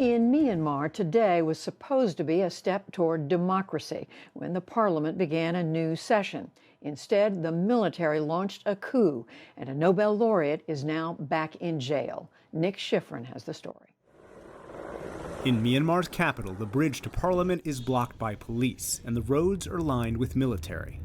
In Myanmar, today was supposed to be a step toward democracy when the parliament began a new session. Instead, the military launched a coup, and a Nobel laureate is now back in jail. Nick Schifrin has the story. In Myanmar's capital, the bridge to parliament is blocked by police, and the roads are lined with military.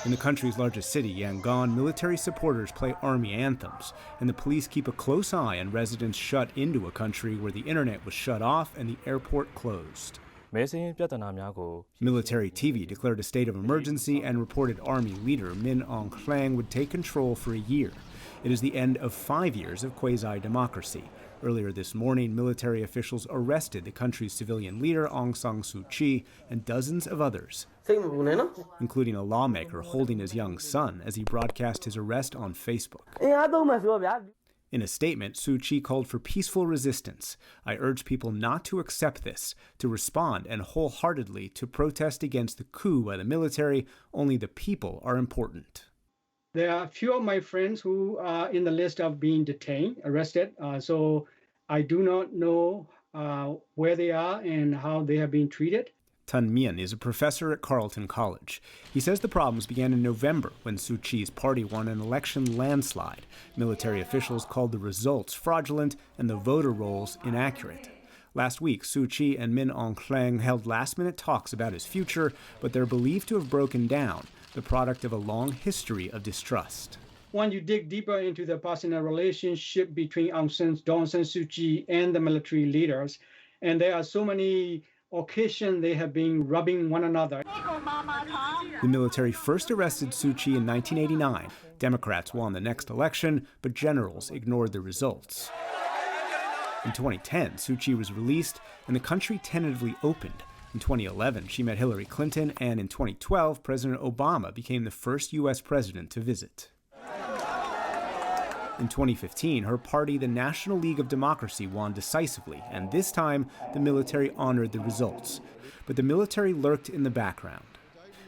In the country's largest city, Yangon, military supporters play army anthems, and the police keep a close eye on residents shut into a country where the internet was shut off and the airport closed. Military TV declared a state of emergency and reported army leader Min Aung Hlaing would take control for a year. It is the end of 5 years of quasi-democracy. Earlier this morning, military officials arrested the country's civilian leader, Aung San Suu Kyi, and dozens of others, including a lawmaker holding his young son as he broadcast his arrest on Facebook. In a statement, Suu Kyi called for peaceful resistance. I urge people not to accept this, to respond and wholeheartedly to protest against the coup by the military. Only the people are important. There are a few of my friends who are in the list of being detained, arrested. So I do not know where they are and how they have been treated. Tan Mien is a professor at Carleton College. He says the problems began in November when Suu Kyi's party won an election landslide. Military officials called the results fraudulent and the voter rolls inaccurate. Last week, Suu Kyi and Min Aung Hlaing held last-minute talks about his future, but they're believed to have broken down, the product of a long history of distrust. When you dig deeper into the personal relationship between Aung San Suu Kyi and the military leaders, and there are so many occasions they have been rubbing one another. The military first arrested Suu Kyi in 1989. Democrats won the next election, but generals ignored the results. In 2010, Suu Kyi was released, and the country tentatively opened. In 2011, she met Hillary Clinton, and in 2012, President Obama became the first U.S. president to visit. In 2015, her party, the National League of Democracy, won decisively, and this time, the military honored the results. But the military lurked in the background.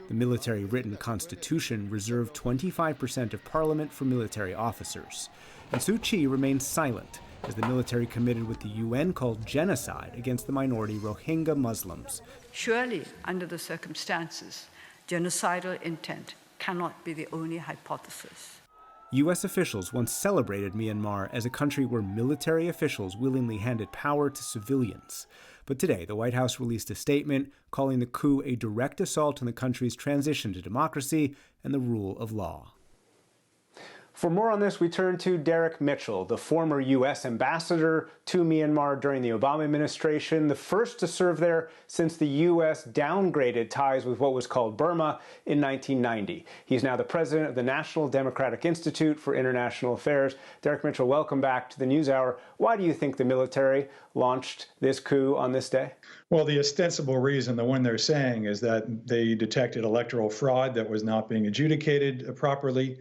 The military-written constitution reserved 25% of parliament for military officers. And Suu Kyi remained silent, as the military committed what the UN called genocide against the minority Rohingya Muslims. Surely, under the circumstances, genocidal intent cannot be the only hypothesis. U.S. officials once celebrated Myanmar as a country where military officials willingly handed power to civilians. But today, the White House released a statement calling the coup a direct assault on the country's transition to democracy and the rule of law. For more on this, we turn to Derek Mitchell, the former U.S. ambassador to Myanmar during the Obama administration, the first to serve there since the U.S. downgraded ties with what was called Burma in 1990. He's now the president of the National Democratic Institute for International Affairs. Derek Mitchell, welcome back to the NewsHour. Why do you think the military launched this coup on this day? Well, the ostensible reason, the one they're saying, is that they detected electoral fraud that was not being adjudicated properly.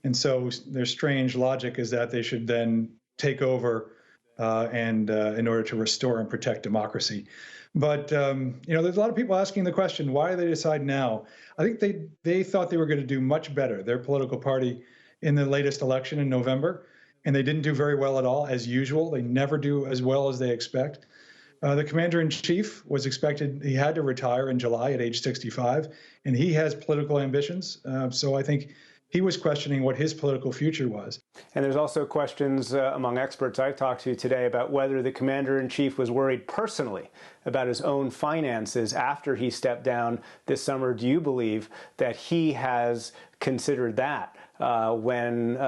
And so their strange logic is that they should then take over in order to restore and protect democracy. But, there's a lot of people asking the question, why do they decide now? I think they thought they were going to do much better, their political party, in the latest election in November. And they didn't do very well at all, as usual. They never do as well as they expect. The commander-in-chief was expected, he had to retire in July at age 65, and he has political ambitions. So I think he was questioning what his political future was. And there's also questions among experts I've talked to today about whether the commander-in-chief was worried personally about his own finances after he stepped down this summer. Do you believe that he has considered that when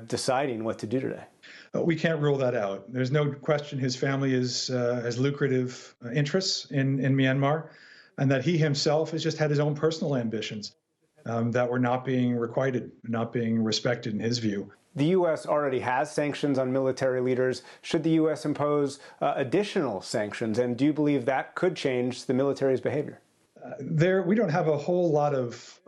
deciding what to do today? We can't rule that out. There's no question his family has lucrative interests in Myanmar, and that he himself has just had his own personal ambitions that were not being requited, not being respected in his view. The U.S. already has sanctions on military leaders. Should the U.S. impose additional sanctions? And do you believe that could change the military's behavior? We don't have a whole lot of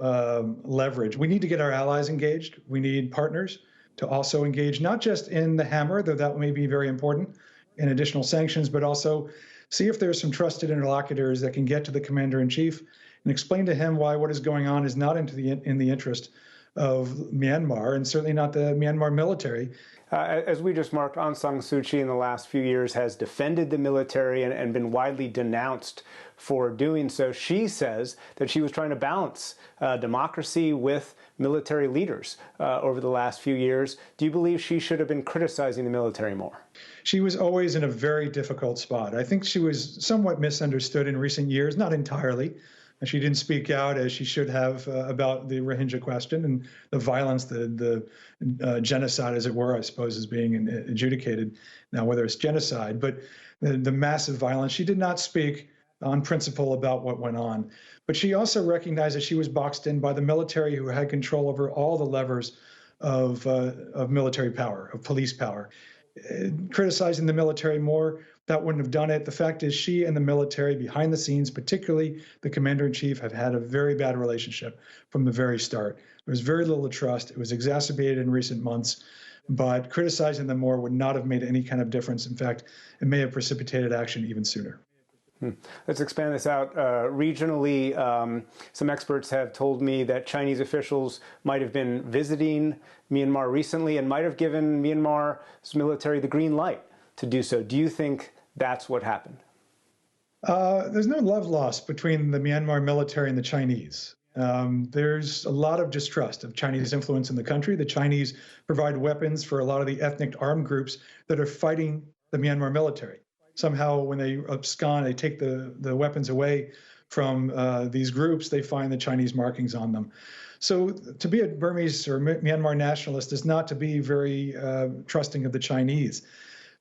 leverage. We need to get our allies engaged. We need partners to also engage, not just in the hammer, though that may be very important, in additional sanctions, but also see if there's some trusted interlocutors that can get to the commander-in-chief and explain to him why what is going on is not in the interest of Myanmar, and certainly not the Myanmar military. As we just marked, Aung San Suu Kyi in the last few years has defended the military and been widely denounced for doing so. She says that she was trying to balance democracy with military leaders over the last few years. Do you believe she should have been criticizing the military more? She was always in a very difficult spot. I think she was somewhat misunderstood in recent years, not entirely. And she didn't speak out as she should have about the Rohingya question and the violence, the genocide, as it were, I suppose, is being adjudicated now, whether it's genocide. But the massive violence, she did not speak on principle about what went on. But she also recognized that she was boxed in by the military, who had control over all the levers of military power, of police power. Criticizing the military more, that wouldn't have done it. The fact is, she and the military behind the scenes, particularly the commander-in-chief, have had a very bad relationship from the very start. There was very little trust. It was exacerbated in recent months, but criticizing them more would not have made any kind of difference. In fact, it may have precipitated action even sooner. Let's expand this out regionally. Some experts have told me that Chinese officials might have been visiting Myanmar recently and might have given Myanmar's military the green light to do so. Do you think that's what happened? There's no love lost between the Myanmar military and the Chinese. There's a lot of distrust of Chinese influence in the country. The Chinese provide weapons for a lot of the ethnic armed groups that are fighting the Myanmar military. Somehow, when they abscond, they take the weapons away from these groups, they find the Chinese markings on them. So to be a Burmese or Myanmar nationalist is not to be very trusting of the Chinese.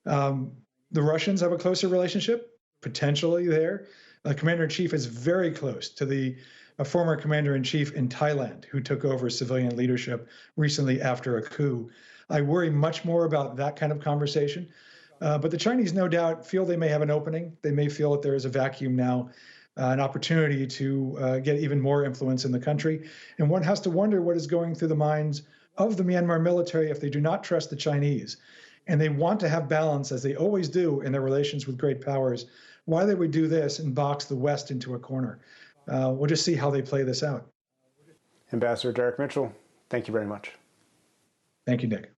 The Russians have a closer relationship, potentially there. Commander-in-Chief is very close to the former commander-in-chief in Thailand, who took over civilian leadership recently after a coup. I worry much more about that kind of conversation. But the Chinese, no doubt, feel they may have an opening. They may feel that there is a vacuum now, an opportunity to get even more influence in the country. And one has to wonder what is going through the minds of the Myanmar military if they do not trust the Chinese. And they want to have balance, as they always do in their relations with great powers, why they would do this and box the West into a corner. We'll just see how they play this out. Ambassador Derek Mitchell, thank you very much. Thank you, Nick.